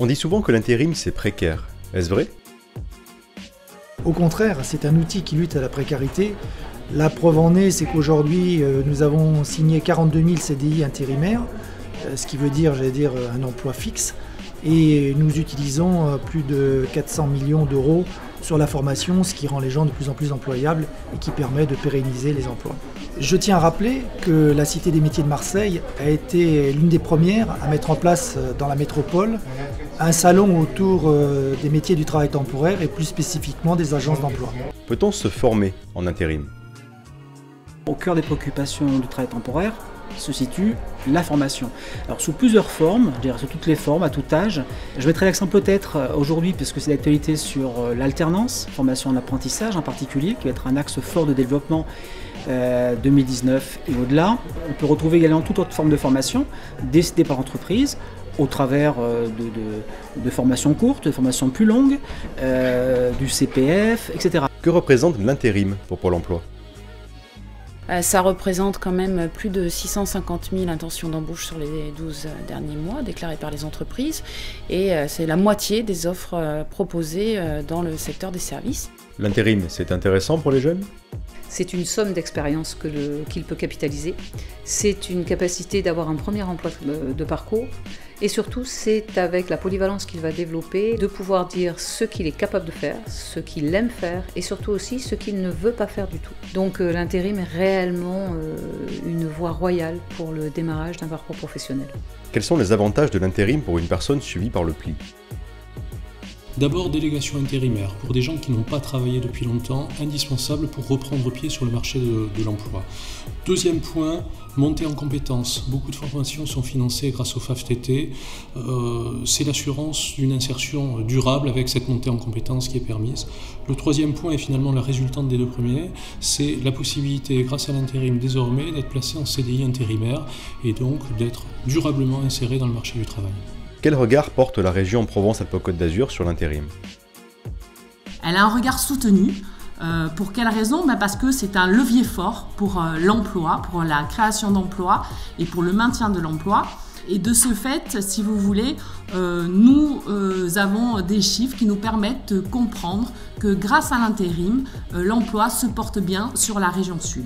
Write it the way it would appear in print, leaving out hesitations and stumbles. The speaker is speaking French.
On dit souvent que l'intérim c'est précaire. Est-ce vrai? Au contraire, c'est un outil qui lutte à la précarité. La preuve en est, c'est qu'aujourd'hui, nous avons signé 42 000 CDI intérimaires, ce qui veut dire, un emploi fixe. Et nous utilisons plus de 400 millions d'euros sur la formation, ce qui rend les gens de plus en plus employables et qui permet de pérenniser les emplois. Je tiens à rappeler que la Cité des métiers de Marseille a été l'une des premières à mettre en place dans la métropole un salon autour des métiers du travail temporaire et plus spécifiquement des agences d'emploi. Peut-on se former en intérim? Au cœur des préoccupations du travail temporaire se situe la formation. Alors sous plusieurs formes, je dirais sous toutes les formes, à tout âge. Je mettrai l'accent peut-être aujourd'hui, parce que c'est d'actualité, sur l'alternance, formation en apprentissage en particulier, qui va être un axe fort de développement 2019 et au-delà. On peut retrouver également toute autre forme de formation décidée par entreprise, au travers de formations courtes, de formations plus longues, du CPF, etc. Que représente l'intérim pour Pôle emploi? Ça représente quand même plus de 650 000 intentions d'embauche sur les 12 derniers mois déclarées par les entreprises et c'est la moitié des offres proposées dans le secteur des services. L'intérim, c'est intéressant pour les jeunes? C'est une somme d'expérience qu'il peut capitaliser. C'est une capacité d'avoir un premier emploi de parcours. Et surtout, c'est avec la polyvalence qu'il va développer, de pouvoir dire ce qu'il est capable de faire, ce qu'il aime faire, et surtout aussi ce qu'il ne veut pas faire du tout. Donc l'intérim est réellement une voie royale pour le démarrage d'un parcours professionnel. Quels sont les avantages de l'intérim pour une personne suivie par le PLI? D'abord, délégation intérimaire, pour des gens qui n'ont pas travaillé depuis longtemps, indispensable pour reprendre pied sur le marché de l'emploi. Deuxième point, montée en compétences. Beaucoup de formations sont financées grâce au FAFTT. C'est l'assurance d'une insertion durable avec cette montée en compétences qui est permise. Le troisième point est finalement la résultante des deux premiers, c'est la possibilité, grâce à l'intérim désormais, d'être placé en CDI intérimaire et donc d'être durablement inséré dans le marché du travail. Quel regard porte la région Provence-Alpes-Côte d'Azur sur l'intérim? Elle a un regard soutenu. Pour quelle raison? Parce que c'est un levier fort pour l'emploi, pour la création d'emplois et pour le maintien de l'emploi. Et de ce fait, si vous voulez, nous avons des chiffres qui nous permettent de comprendre que grâce à l'intérim, l'emploi se porte bien sur la région sud.